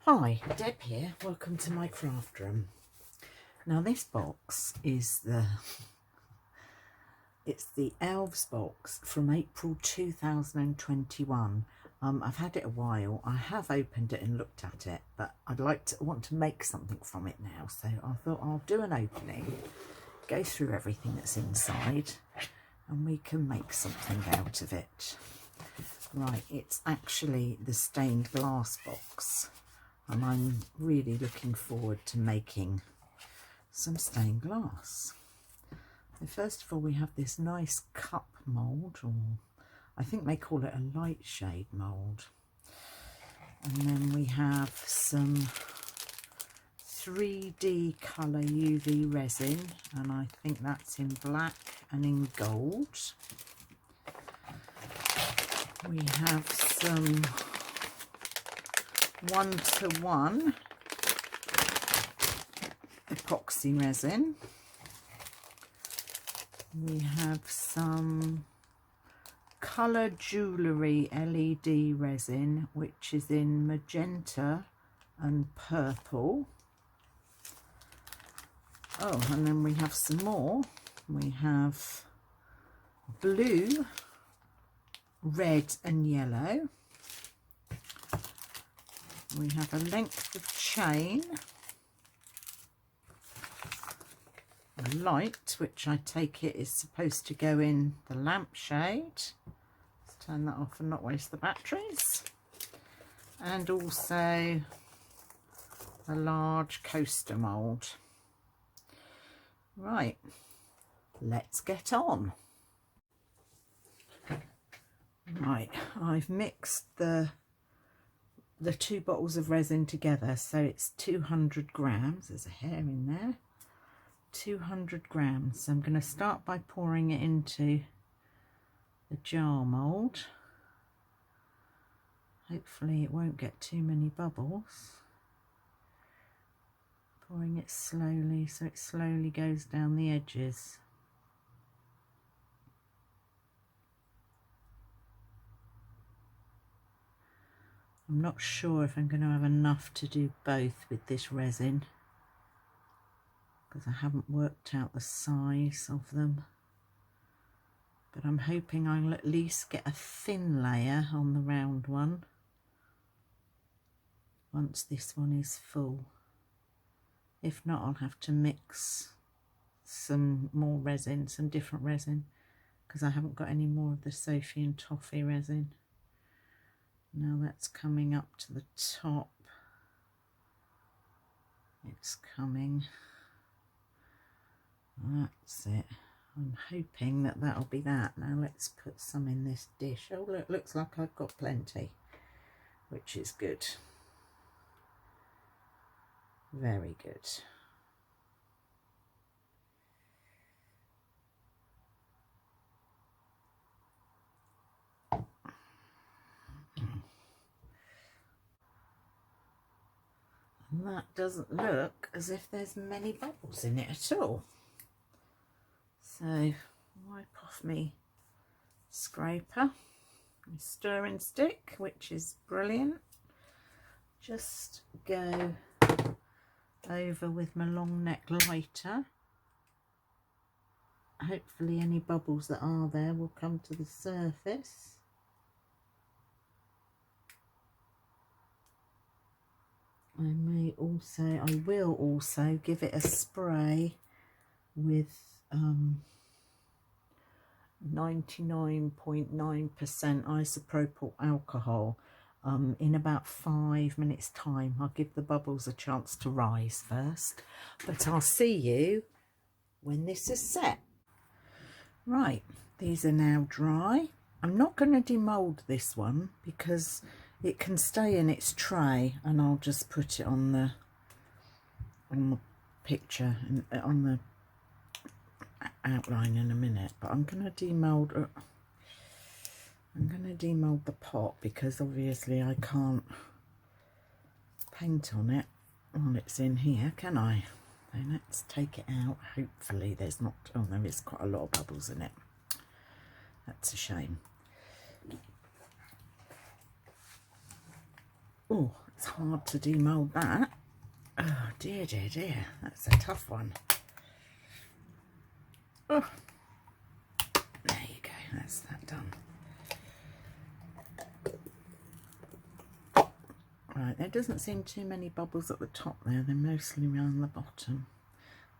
Hi, Deb here. Welcome to my craft room. Now this box is it's the Elves box from April 2021. I've had it a while. I have opened it and looked at it, but want to make something from it now. So I thought I'll do an opening, go through everything that's inside, and we can make something out of it. Right, it's actually the stained glass box. And I'm really looking forward to making some stained glass. So first of all, we have this nice cup mould, or I think they call it a light shade mould. And then we have some 3D colour UV resin, and I think that's in black and in gold. We have some 1:1 epoxy resin. We have some colour jewellery LED resin, which is in magenta and purple. Oh, and then we have some more. We have blue, red and yellow. We have a length of chain, a light, which I take it is supposed to go in the lampshade. Let's turn that off and not waste the batteries. And also a large coaster mould. Right, let's get on. Right, I've mixed the two bottles of resin together, so it's 200 grams. There's a hair in there. 200 grams. So I'm going to start by pouring it into the jar mould. Hopefully it won't get too many bubbles. Pouring it slowly so it slowly goes down the edges. I'm not sure if I'm going to have enough to do both with this resin, because I haven't worked out the size of them. But I'm hoping I'll at least get a thin layer on the round one once this one is full. If not, I'll have to mix some more resin, some different resin, because I haven't got any more of the Sophie and Toffee resin. Now that's coming up to the top. It's coming. That's it. I'm hoping that that'll be that. Now let's put some in this dish. Oh look, looks like I've got plenty, which is good. Very good. And that doesn't look as if there's many bubbles in it at all. So wipe off me scraper, my stirring stick, which is brilliant. Just go over with my long neck lighter. Hopefully any bubbles that are there will come to the surface. I will also give it a spray with 99.9% isopropyl alcohol in about 5 minutes time. I'll give the bubbles a chance to rise first, but I'll see you when this is set. Right, these are now dry. I'm not going to demould this one because it can stay in its tray, and I'll just put it on the picture and on the outline in a minute. But I'm going to demould. I'm going to demould the pot because obviously I can't paint on it while it's in here, can I? So let's take it out. Hopefully there's not. Oh, there is quite a lot of bubbles in it. That's a shame. Oh, it's hard to demould that. Oh dear, dear, dear. That's a tough one. Oh, there you go. That's that done. Right, there doesn't seem too many bubbles at the top there. They're mostly around the bottom.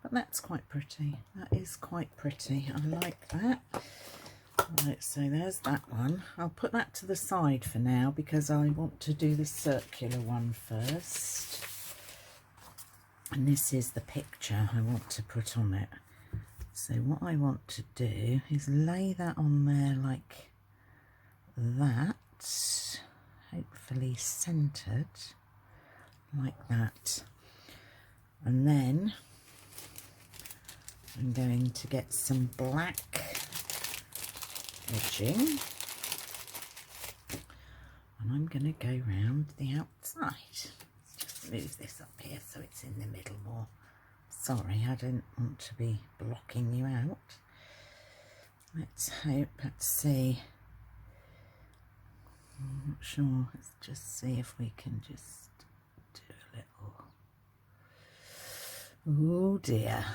But that's quite pretty. That is quite pretty. I like that. Right, so there's that one. I'll put that to the side for now because I want to do the circular one first. And this is the picture I want to put on it. So what I want to do is lay that on there like that. Hopefully centered like that, and then I'm going to get some black edging and I'm going to go round the outside. Let's just move this up here so it's in the middle more. Sorry, I didn't want to be blocking you out. Let's hope, let's see. I'm not sure. Let's just see if we can just do a little. Oh dear.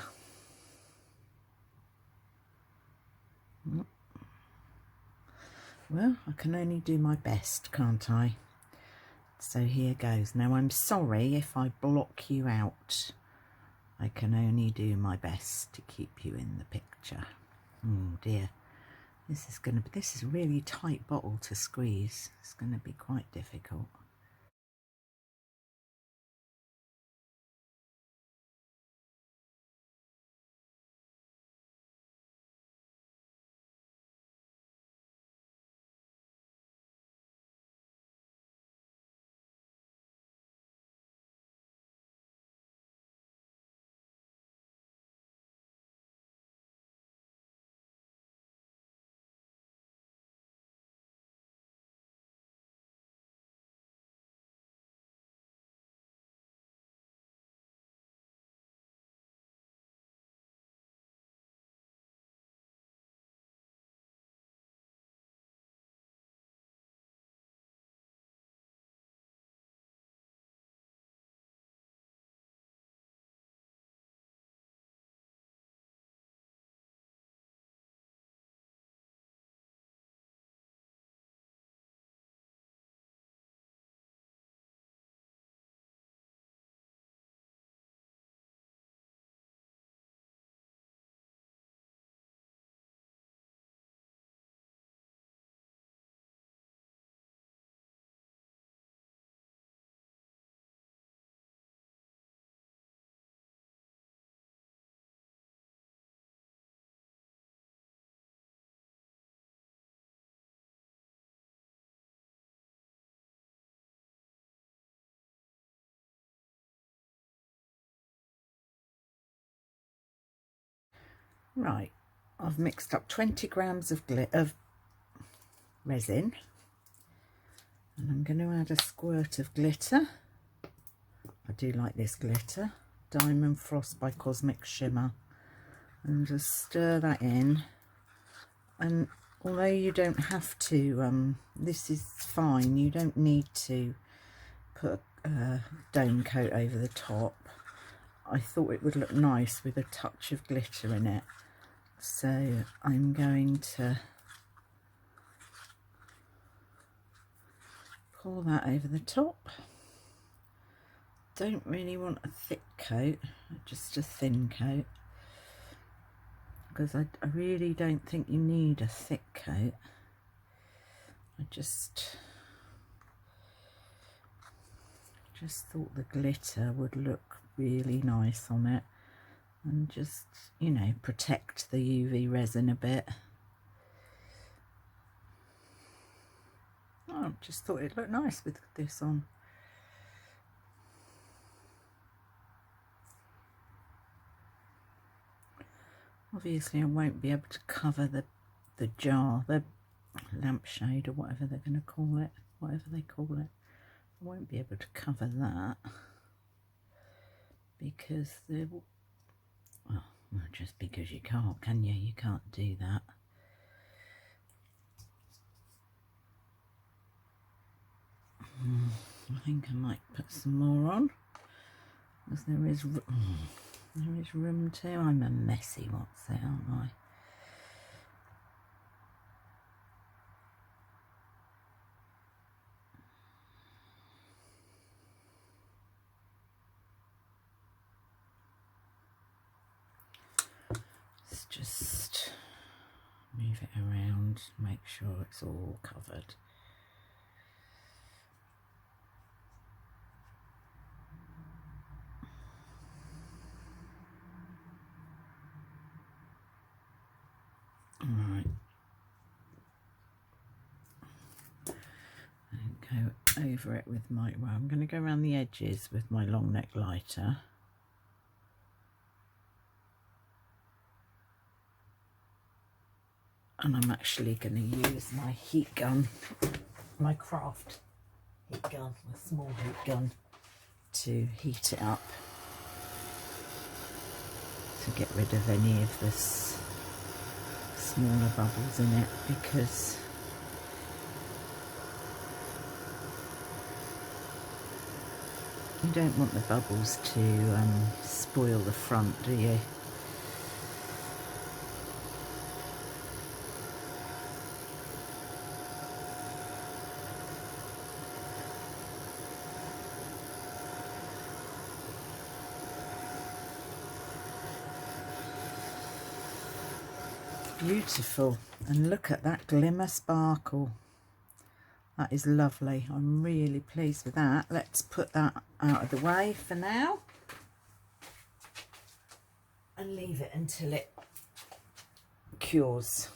Well, I can only do my best, can't I? So here goes. Now I'm sorry if I block you out. I can only do my best to keep you in the picture. Oh dear. This is a really tight bottle to squeeze. It's going to be quite difficult. Right, I've mixed up 20 grams of resin, and I'm going to add a squirt of glitter. I do like this glitter, Diamond Frost by Cosmic Shimmer, and just stir that in. And although you don't have to, this is fine, you don't need to put a dome coat over the top. I thought it would look nice with a touch of glitter in it. So I'm going to pour that over the top. Don't really want a thick coat, just a thin coat, because I really don't think you need a thick coat. I just thought the glitter would look really nice on it, and just, you know, protect the UV resin a bit. Oh, I just thought it looked nice with this on. Obviously I won't be able to cover the jar, the lampshade or whatever they're going to call it, whatever they call it. I won't be able to cover that because there will, well, just because you can't, can you? You can't do that. I think I might put some more on, as there is room to. I'm a messy what's it, aren't I? Let's just move it around, make sure it's all covered. Alright, and go over it with my, well, I'm going to go around the edges with my long neck lighter. And I'm actually going to use my heat gun, my craft heat gun, a small heat gun, to heat it up, to get rid of any of this smaller bubbles in it, because you don't want the bubbles to spoil the front, do you? Beautiful, and look at that glimmer sparkle. That is lovely. I'm really pleased with that. Let's put that out of the way for now and leave it until it cures.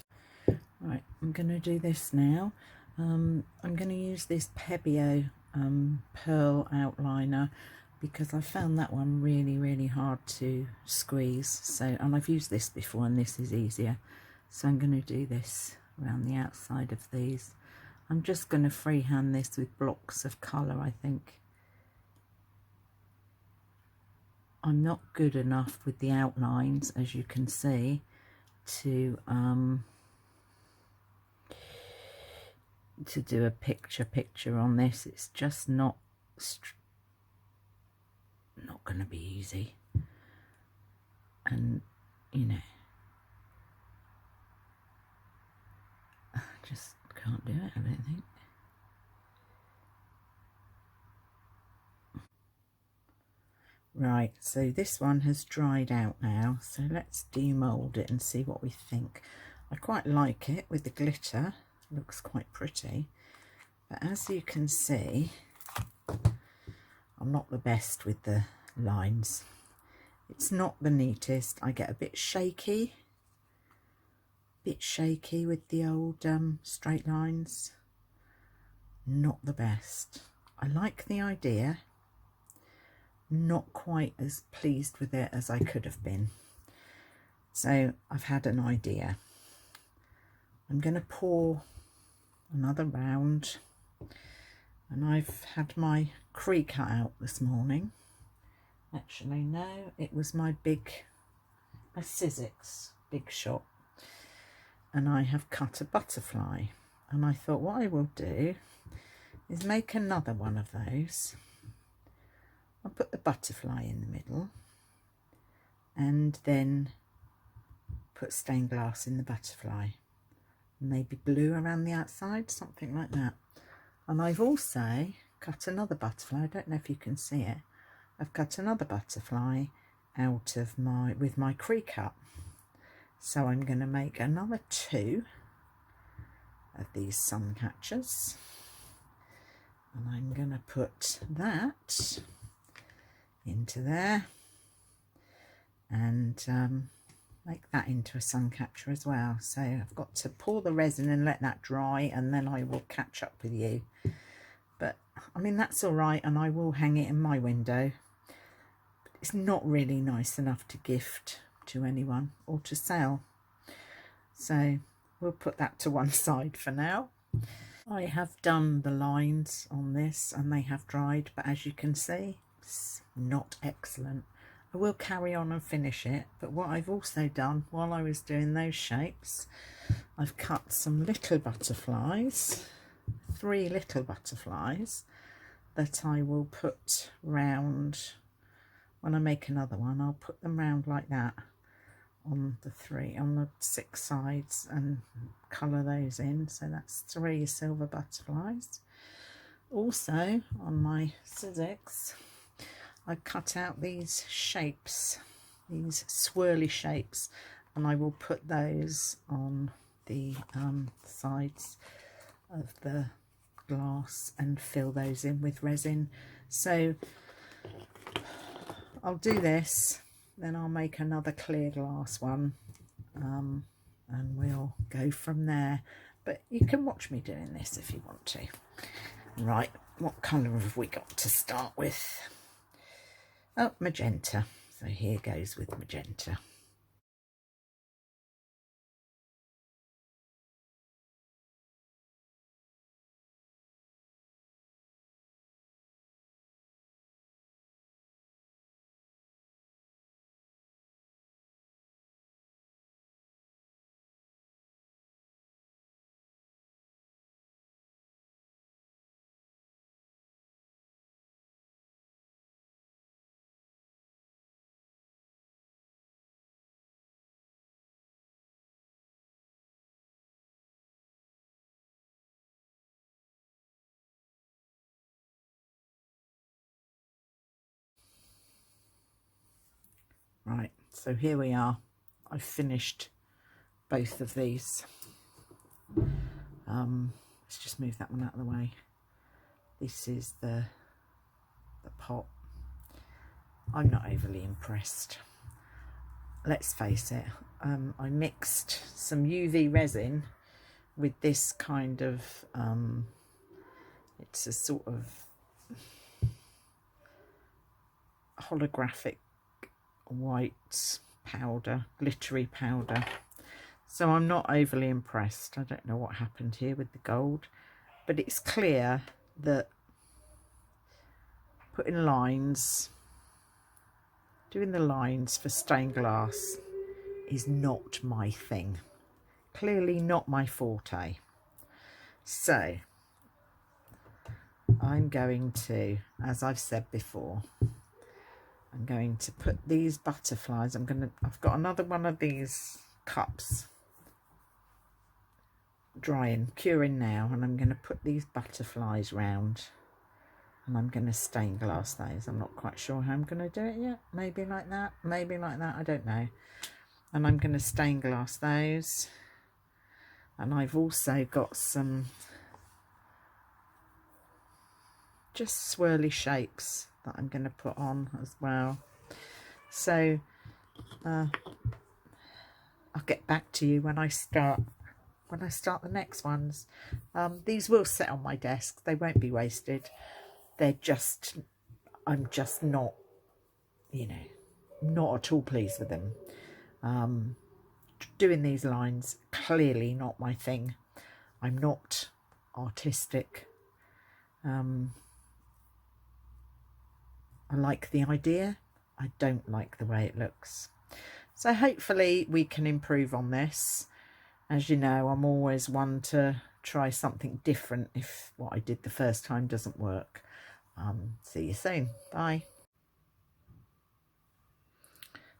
Right, I'm going to do this now. I'm going to use this Pebeo pearl outliner, because I found that one really hard to squeeze. So, and I've used this before and this is easier. So I'm going to do this around the outside of these. I'm just going to freehand this with blocks of colour, I think. I'm not good enough with the outlines, as you can see, to do a picture on this. It's just not going to be easy. And, you know, I just can't do it, I don't think. Right, so this one has dried out now, so let's demould it and see what we think. I quite like it with the glitter, it looks quite pretty, but as you can see, I'm not the best with the lines. It's not the neatest. I get a bit shaky with the old straight lines. Not the best. I like the idea, not quite as pleased with it as I could have been. So I've had an idea. I'm going to pour another round, and I've had my crease cut out this morning. Actually, no, it was my Sizzix Big Shot, and I have cut a butterfly, and I thought what I will do is make another one of those. I'll put the butterfly in the middle and then put stained glass in the butterfly, maybe blue around the outside, something like that. And I've also cut another butterfly. I don't know if you can see it. I've cut another butterfly out of with my crease cut. So I'm going to make another 2 of these sun catchers, and I'm going to put that into there and make that into a sun catcher as well. So I've got to pour the resin and let that dry, and then I will catch up with you. But I mean, that's all right, and I will hang it in my window. But it's not really nice enough to gift to anyone or to sell, so we'll put that to one side for now. I have done the lines on this and they have dried, but as you can see, it's not excellent. I will carry on and finish it, but what I've also done while I was doing those shapes, I've cut some little butterflies, 3 little butterflies, that I will put round. When I make another one, I'll put them round like that on the 6 sides and colour those in. So that's 3 silver butterflies. Also on my Sizzix, I cut out these shapes, these swirly shapes, and I will put those on the sides of the glass and fill those in with resin. So I'll do this, then I'll make another clear glass one, and we'll go from there. But you can watch me doing this if you want to. Right, what colour have we got to start with? Oh, magenta. So here goes with magenta. Right, so here we are. I've finished both of these. Let's just move that one out of the way. This is the pot. I'm not overly impressed. Let's face it, I mixed some UV resin with this kind of, it's a sort of holographic white powder, glittery powder. So I'm not overly impressed. I don't know what happened here with the gold, but it's clear that putting lines, doing the lines for stained glass is not my thing. Clearly not my forte. So I'm going to, as I've said before, I'm going to put these butterflies, I've got another one of these cups drying, curing now, and I'm going to put these butterflies round, and I'm going to stained glass those. I'm not quite sure how I'm going to do it yet. Maybe like that, I don't know. And I'm going to stained glass those. And I've also got some just swirly shapes that I'm going to put on as well. So I'll get back to you when I start the next ones. These will sit on my desk. They won't be wasted. I'm just not, not at all pleased with them. Doing these lines, clearly not my thing. I'm not artistic. I like the idea. I don't like the way it looks. So hopefully we can improve on this. As you know, I'm always one to try something different if what I did the first time doesn't work. See you soon. Bye.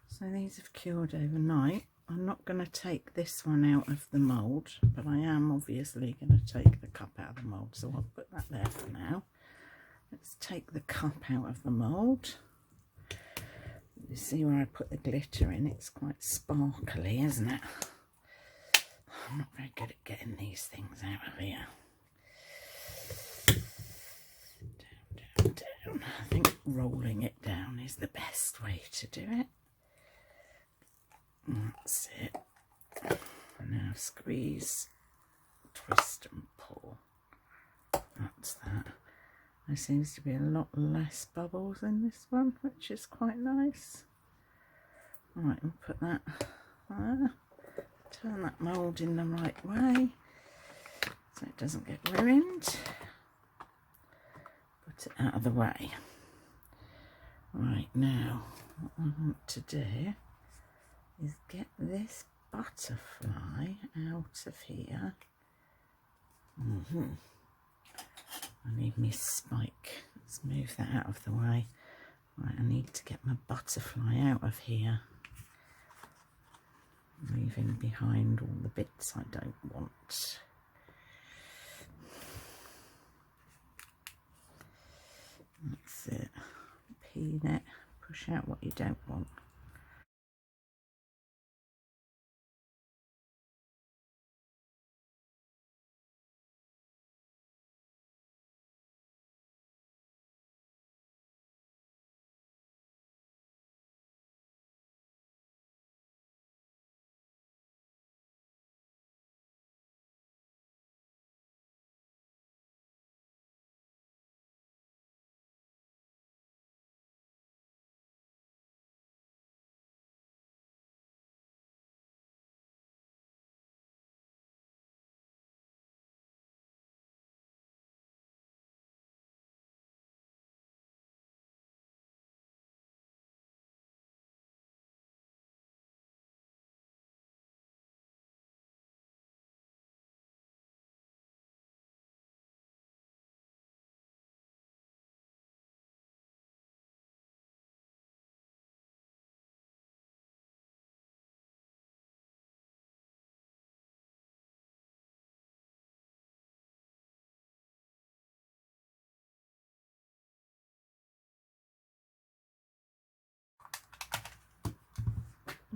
So these have cured overnight. I'm not going to take this one out of the mould, but I am obviously going to take the cup out of the mould. So I'll put that there for now. Let's take the cup out of the mould. You see where I put the glitter in? It's quite sparkly, isn't it? I'm not very good at getting these things out of here. Down, down, down. I think rolling it down is the best way to do it. That's it. Now squeeze, twist and pull. That's that. There seems to be a lot less bubbles in this one, which is quite nice. Right, we'll put that there. Turn that mould in the right way so it doesn't get ruined. Put it out of the way. Right, now what I want to do is get this butterfly out of here. I need my spike Let's move that out of the way. Right, I need to get my butterfly out of here. Leaving behind all the bits I don't want. That's it. Peel it, push out what you don't want.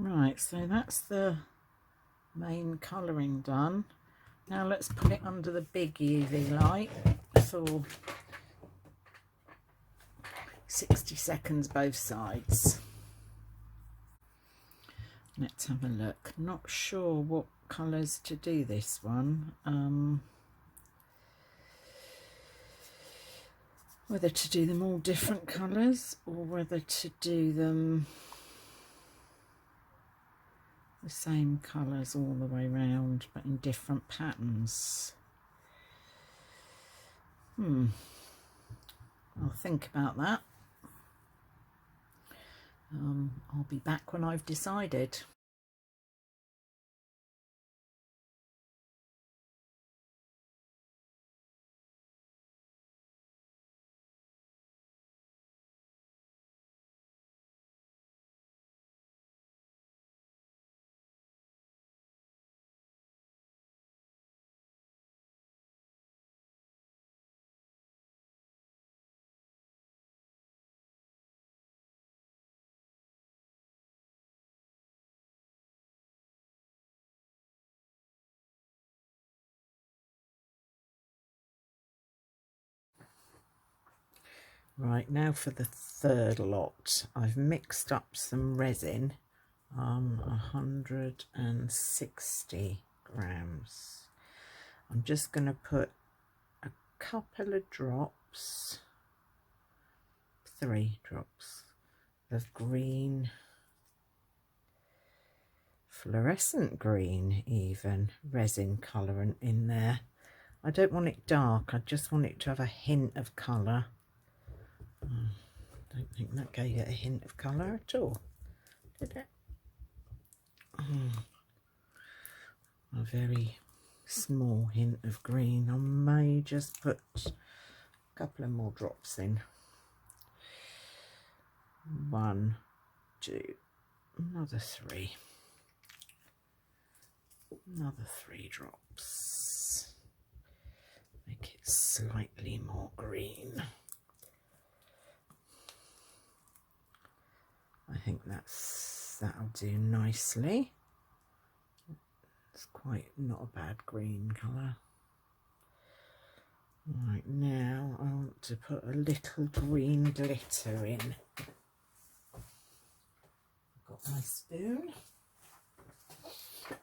Right, so that's the main colouring done. Now let's put it under the big UV light for 60 seconds both sides. Let's have a look. Not sure what colours to do this one. Whether to do them all different colours or whether to do them the same colours all the way round but in different patterns. I'll think about that. I'll be back when I've decided. Right, now for the third lot. I've mixed up some resin, 160 grams. I'm just going to put a couple of drops, 3 drops of green, fluorescent green even, resin colour in there. I don't want it dark, I just want it to have a hint of colour. I don't think that gave it a hint of colour at all, did it? A very small hint of green. I may just put a couple of more drops in. 1, 2, another 3. Another 3 drops. Make it slightly more green. I think that'll do nicely. It's quite not a bad green colour. Right, now I want to put a little green glitter in. I've got my spoon. A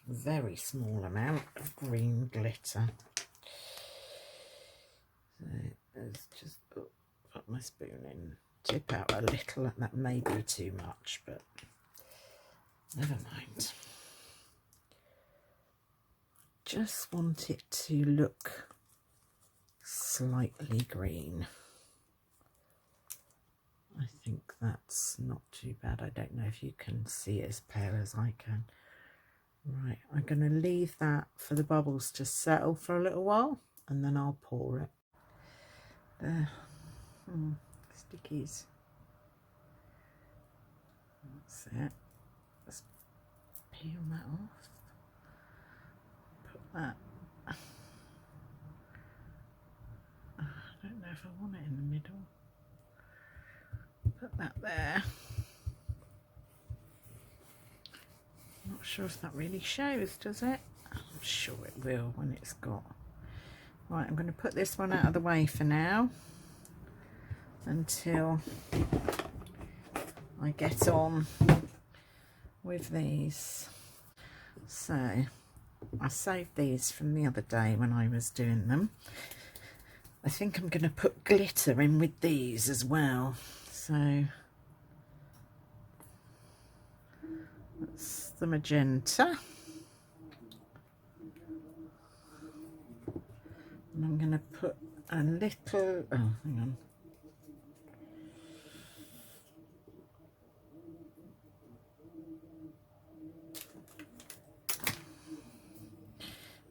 very small amount of green glitter. So let's just put my spoon in. Tip out a little, that may be too much, but never mind. Just want it to look slightly green. I think that's not too bad. I don't know if you can see it as pale as I can. Right, I'm going to leave that for the bubbles to settle for a little while and then I'll pour it. There, Stickies. That's it. Let's peel that off. Put that. I don't know if I want it in the middle. Put that there. Not sure if that really shows, does it? I'm sure it will when it's got. Right, I'm going to put this one out of the way for now until I get on with these. So I saved these from the other day when I was doing them. I think I'm going to put glitter in with these as well. So that's the magenta. And I'm going to put a little, oh, hang on.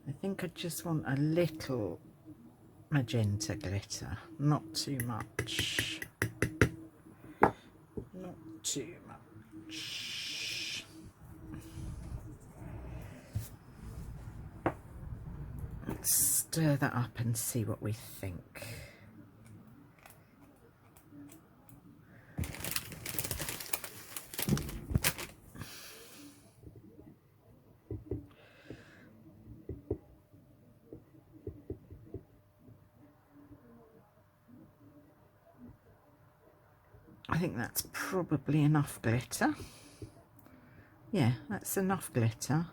I think I just want a little magenta glitter, not too much. Not too much. Let's stir that up and see what we think. I think that's probably enough glitter. Yeah, that's enough glitter.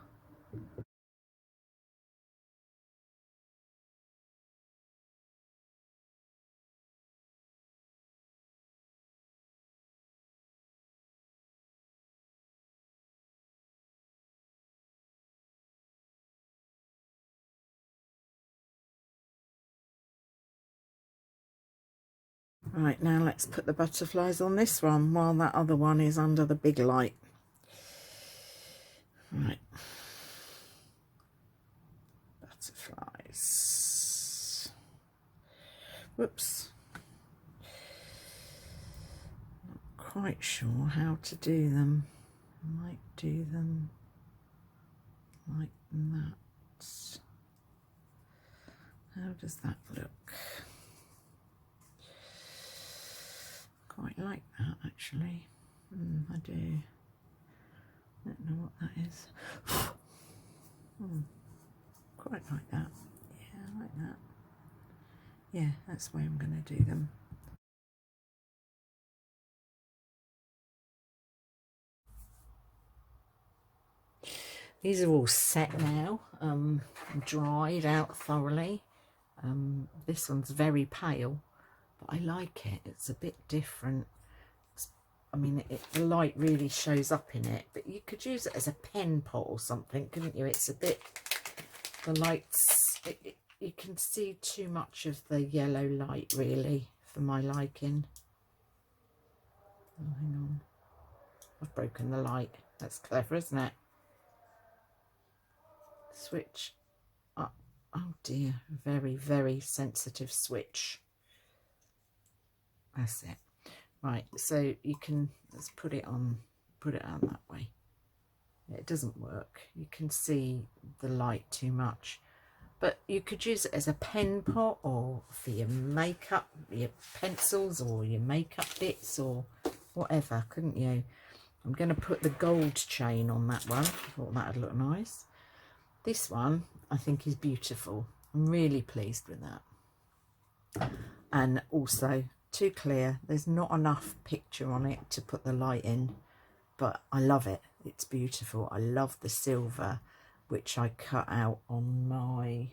Right, now let's put the butterflies on this one while that other one is under the big light. Right. Butterflies. Whoops. Not quite sure how to do them. I might do them like that. How does that look? Quite like that actually. I do. I don't know what that is. Quite like that. Yeah, I like that. Yeah, that's the way I'm going to do them. These are all set now, dried out thoroughly. This one's very pale, but I like it. It's a bit different. I mean, the light really shows up in it, but you could use it as a pen pot or something, couldn't you? It's a bit, the lights, you can see too much of the yellow light really for my liking. Oh, hang on. I've broken the light. That's clever, isn't it? Switch up. Oh dear, very, very sensitive switch. That's it. Right, so you can, let's put it on that way. It doesn't work. You can see the light too much. But you could use it as a pen pot or for your makeup, your pencils or your makeup bits or whatever, couldn't you? I'm going to put the gold chain on that one. I thought that would look nice. This one I think is beautiful. I'm really pleased with that. And also too clear. There's not enough picture on it to put the light in, but I love it. It's beautiful. I love the silver, which I cut out on my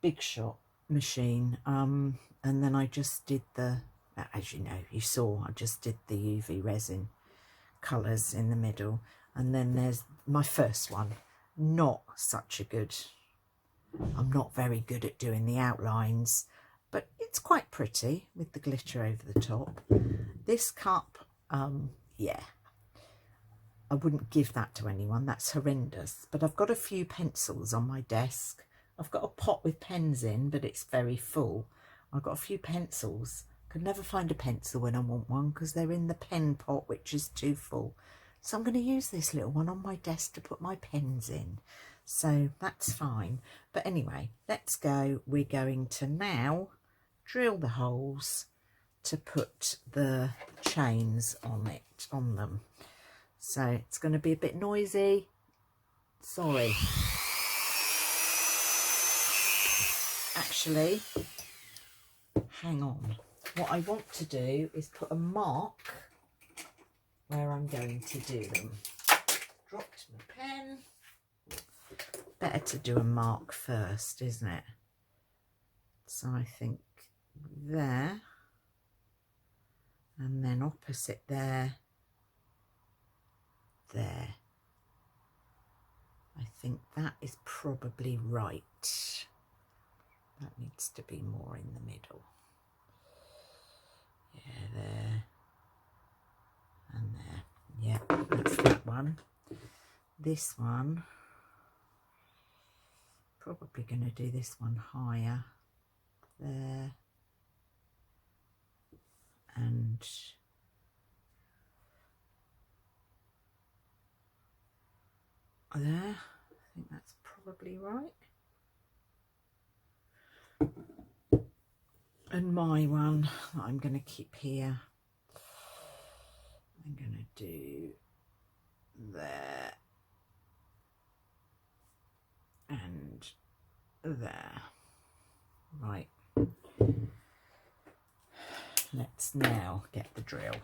Big Shot machine. And then I just did the, as you know, you saw, I just did the UV resin colours in the middle. And then there's my first one. Not such a good, I'm not very good at doing the outlines, but it's quite pretty with the glitter over the top. This cup, yeah, I wouldn't give that to anyone. That's horrendous. But I've got a few pencils on my desk. I've got a pot with pens in, but it's very full. I've got a few pencils. Could never find a pencil when I want one because they're in the pen pot, which is too full. So I'm going to use this little one on my desk to put my pens in. So that's fine. But anyway, let's go. We're going to now drill the holes to put the chains on them. So it's going to be a bit noisy. Sorry. Actually, hang on. What I want to do is put a mark where I'm going to do them. Dropped my pen. Better to do a mark first, isn't it? So I think there, and then opposite there, there. I think that is probably right. That needs to be more in the middle. Yeah, there and there. Yeah, that's that one. This one, probably going to do this one higher. There. And there. I think that's probably right. And my one that I'm going to keep here, I'm going to do there and there. Right. Let's now get the drill.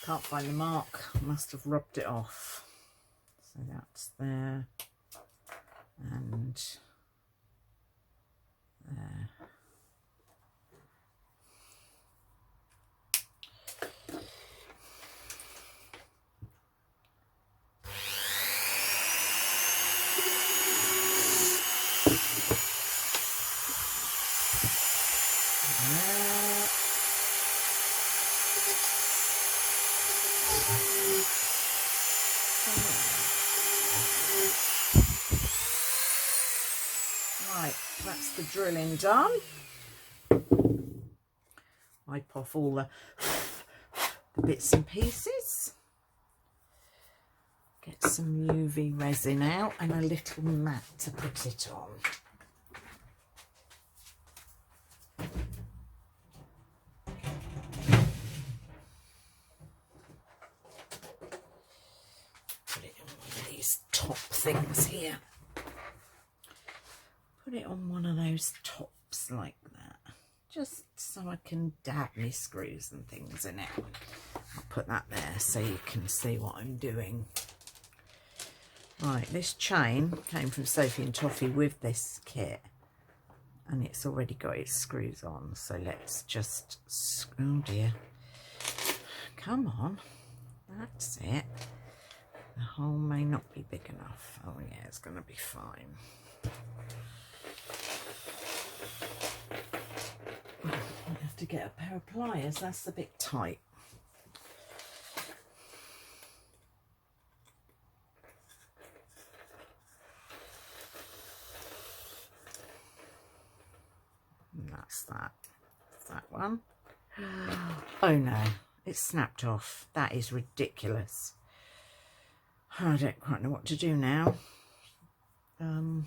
Can't find the mark, must have rubbed it off. So that's there and there. Right, that's the drilling done. Wipe off all the bits and pieces. Get some UV resin out and a little mat to put it on. Put it on one of these top things here. Put it on one of those tops like that, just so I can dab my screws and things in it. I'll put that there so you can see what I'm doing. Right, this chain came from Sophie and Toffee with this kit, and it's already got its screws on, so let's just, oh dear, come on, that's it. The hole may not be big enough. Oh yeah, it's going to be fine. I have to get a pair of pliers, that's a bit tight. And that's that. That one. Oh no, it's snapped off. That is ridiculous. I don't quite know what to do now. I'll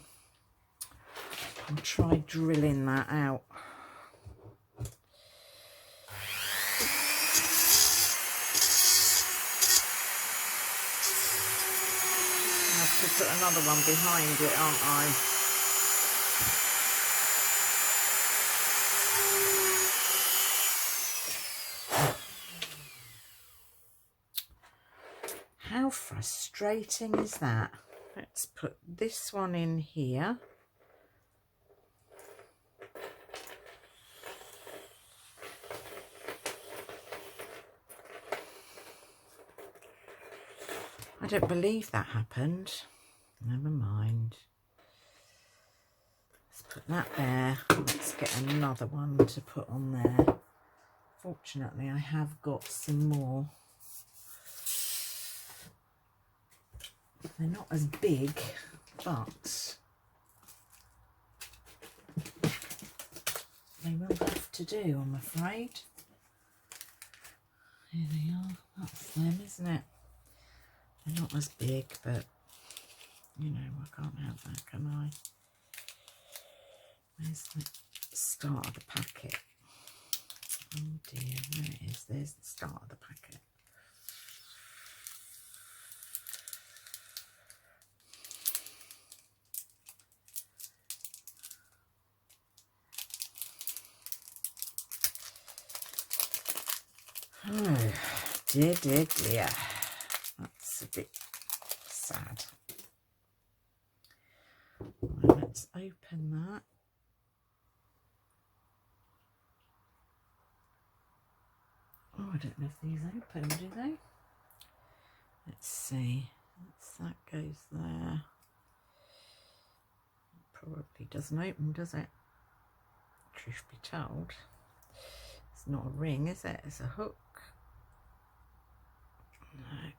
try drilling that out. I have to put another one behind it, aren't I? How frustrating is that? let's put this one in here. I don't believe that happened. Never mind. Let's put that there. Let's get another one to put on there. Fortunately, I have got some more. They're not as big, but they will have to do, I'm afraid. Here they are. That's them, isn't it? They're not as big, but you know, I can't have that, can I? Where's the start of the packet? Oh dear, there it is. There's the start of the packet. Oh, dear, dear, dear. That's a bit sad. Right, let's open that. Oh, I don't know if these open, do they? Let's see. That goes there. Probably doesn't open, does it? Truth be told. It's not a ring, is it? It's a hook. No.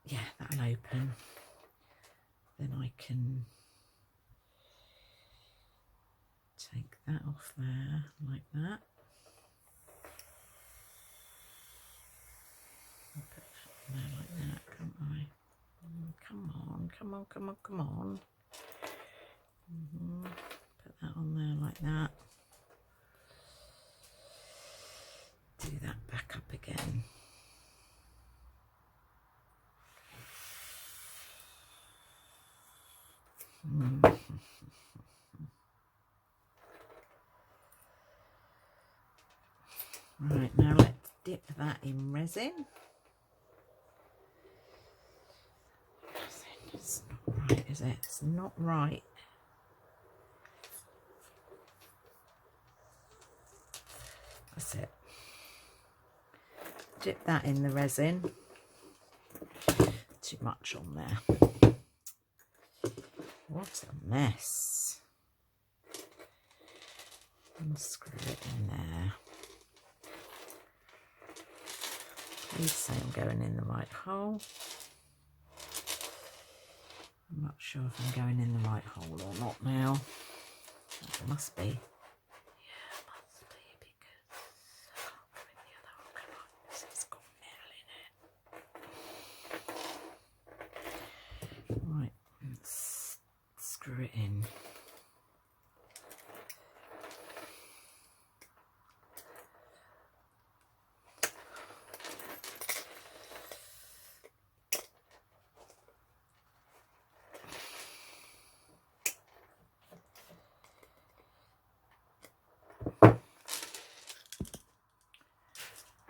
Yeah, that'll open. Then I can take that off there like that. Put that there like that, can't I? Come on, come on, come on, come on. Put that on there like that. Do that back up again. Right, now let's dip that in resin. It's not right, is it? It's not right. That's it. Dip that in the resin. Too much on there. What a mess. Unscrew it in there. Please say I'm going in the right hole. I'm not sure if I'm going in the right hole or not now. It must be. Yeah, it must be, because I can't go in the other hole, can I? Because it's got nail in it. Right, let's screw it in.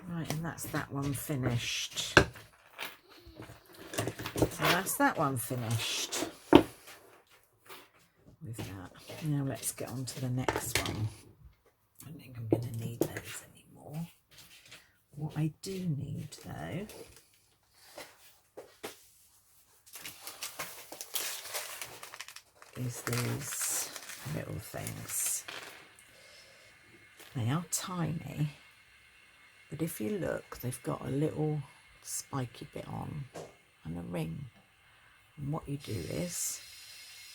Right, and that's that one finished. So that's that one finished with that. Now let's get on to the next one. I don't think I'm going to need those anymore. What I do need though is these little things. They are tiny, but if you look, they've got a little spiky bit on and a ring. And what you do is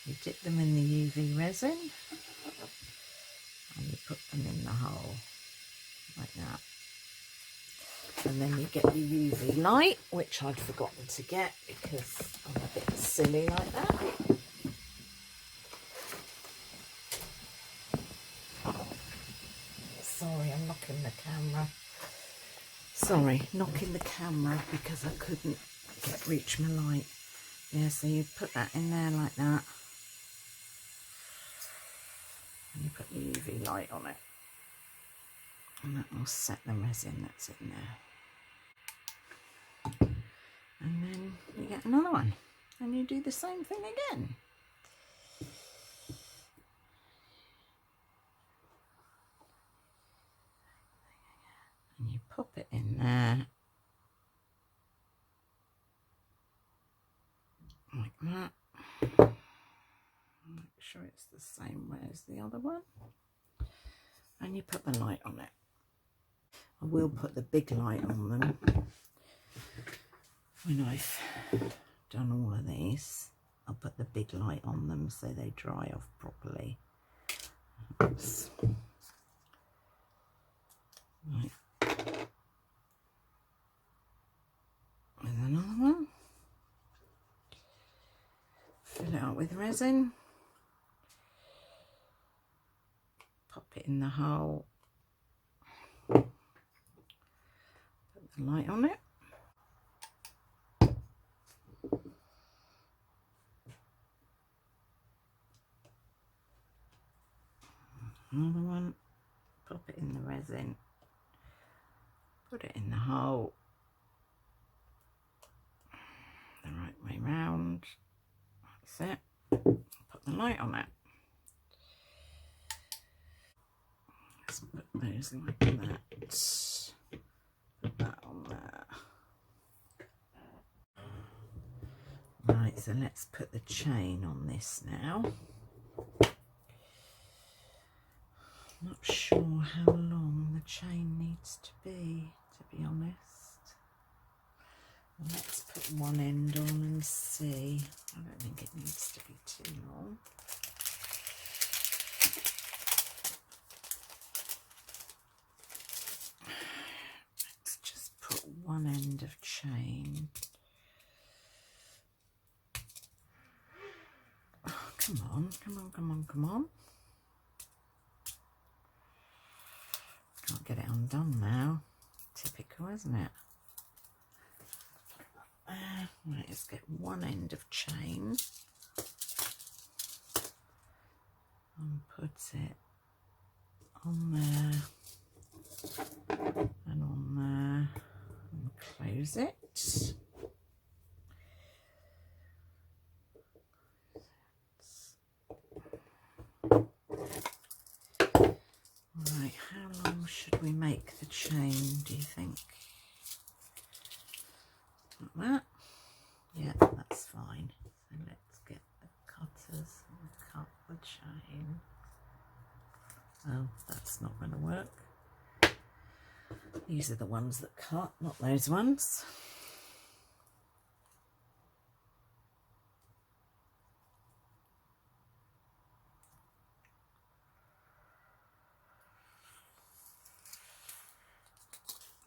you dip them in the UV resin and you put them in the hole like that. And then you get your UV light, which I'd forgotten to get because I'm a bit silly like that. Sorry, I'm knocking the camera. Sorry, knocking the camera because I couldn't reach my light. Yeah, so you put that in there like that. And you put the UV light on it. And that will set the resin that's in there. you get another one, and you do the same thing again. And you pop it in there like that. Make sure it's the same way as the other one, and you put the light on it. I will put the big light on them when I've done all of these. I'll put the big light on them so they dry off properly. Oops. Right. There's another one. Fill it up with resin. Pop it in the hole. Put the light on it. Another one. Pop it in the resin. Put it in the hole. The right way round. That's it. Put the light on it. Let's put those like that. Put that on there. Right, so let's put the chain on this now. Not sure how long the chain needs to be honest. Let's put one end on and see. I don't think it needs to be too long. Let's just put one end of chain. Oh, come on, come on, come on, come on. Can't get it undone now. Typical, isn't it? Right, let's get one end of chain and put it on there and on there and close it. Right, how long should we make the chain, do you think? Like that? Yeah, that's fine. So let's get the cutters and cut the chain. Oh, that's not going to work. These are the ones that cut, not those ones.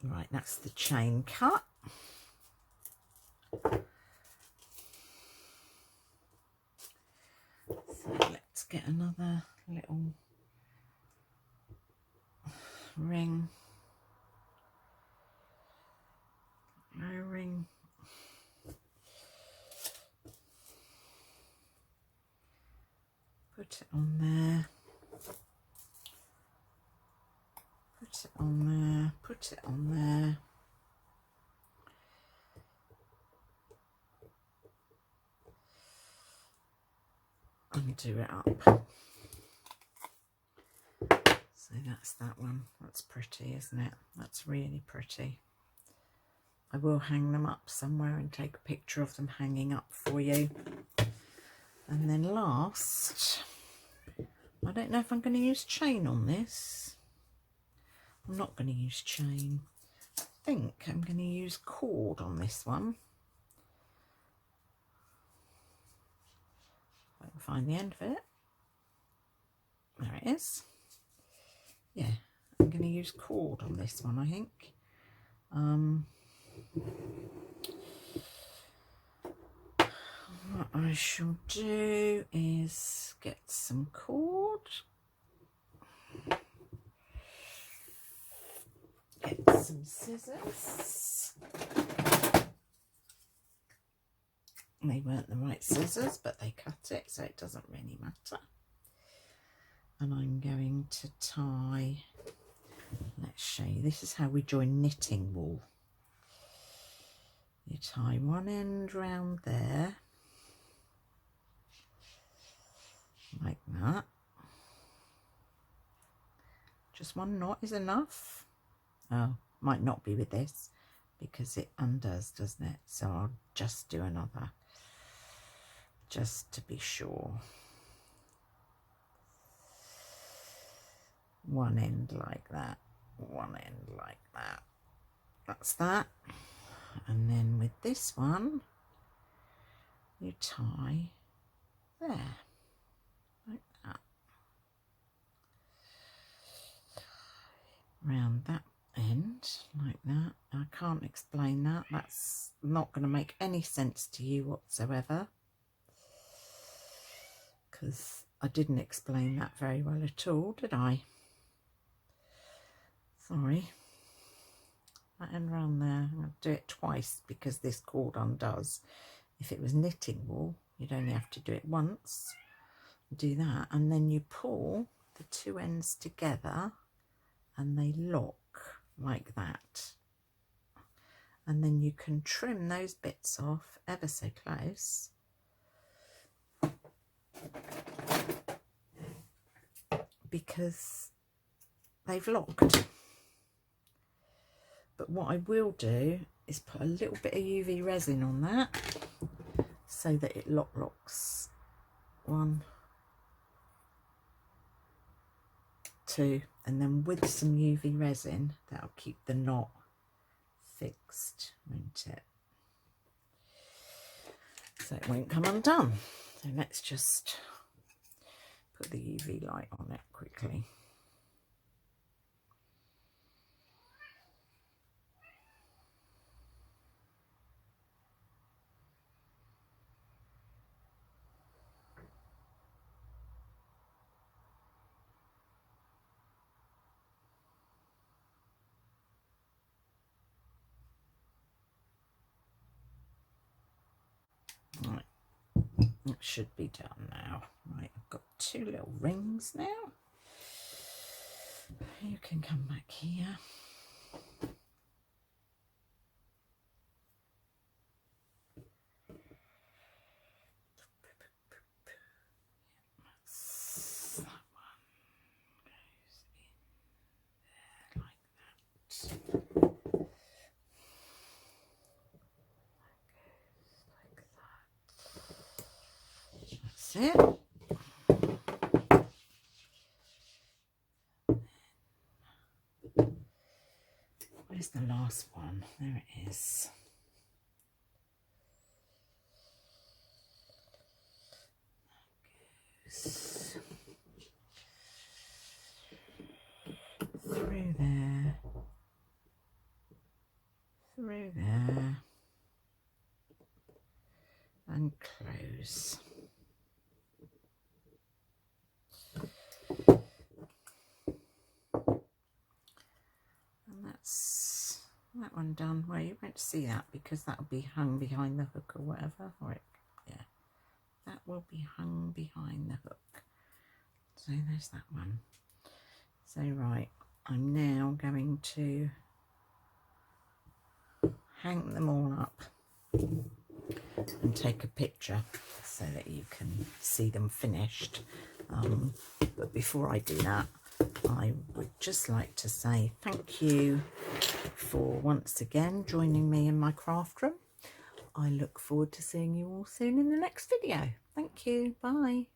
Right, that's the chain cut. So let's get another little ring. O-ring. Put it on there. Put it on there. Put it on there. Undo it up. So that's that one. That's pretty, isn't it? That's really pretty. I will hang them up somewhere and take a picture of them hanging up for you. And then last, I don't know if I'm going to use chain on this. I'm not going to use chain. I think I'm going to use cord on this one. I can find the end of it. There it is. Yeah, I'm going to use cord on this one, I think. What I shall do is get some cord. Get some scissors. They weren't the right scissors, but they cut it, so it doesn't really matter. And I'm going to tie, let's show you, this is how we join knitting wool. You tie one end round there, like that. Just one knot is enough. Oh, might not be with this because it undoes, doesn't it? So I'll just do another, just to be sure. One end like that, one end like that. That's that. And then with this one, you tie there, like that. Round that end, like that. I can't explain that. That's not going to make any sense to you whatsoever, because I didn't explain that very well at all, did I? Sorry. That end round there, I'm going to do it twice because this cord undoes. If it was knitting wool, you'd only have to do it once. Do that, and then you pull the two ends together and they lock like that. And then you can trim those bits off ever so close. Because they've locked. But what I will do is put a little bit of UV resin on that so that it locks. 1, 2, and then with some UV resin, that'll keep the knot fixed, won't it? So it won't come undone. So let's just put the UV light on it quickly. Right, it should be done now. Right, I've got 2 little rings now. You can come back here. That one goes in there like that. That's it. Where's the last one? There it is. Through there, through there, and close. And that's that one done. Well, you won't see that because that'll be hung behind the hook or whatever. Or yeah, that will be hung behind the hook. So there's that one. So right, I'm now going to hang them all up and take a picture so that you can see them finished. But before I do that, I would just like to say thank you for once again joining me in my craft room. I look forward to seeing you all soon in the next video. Thank you. Bye.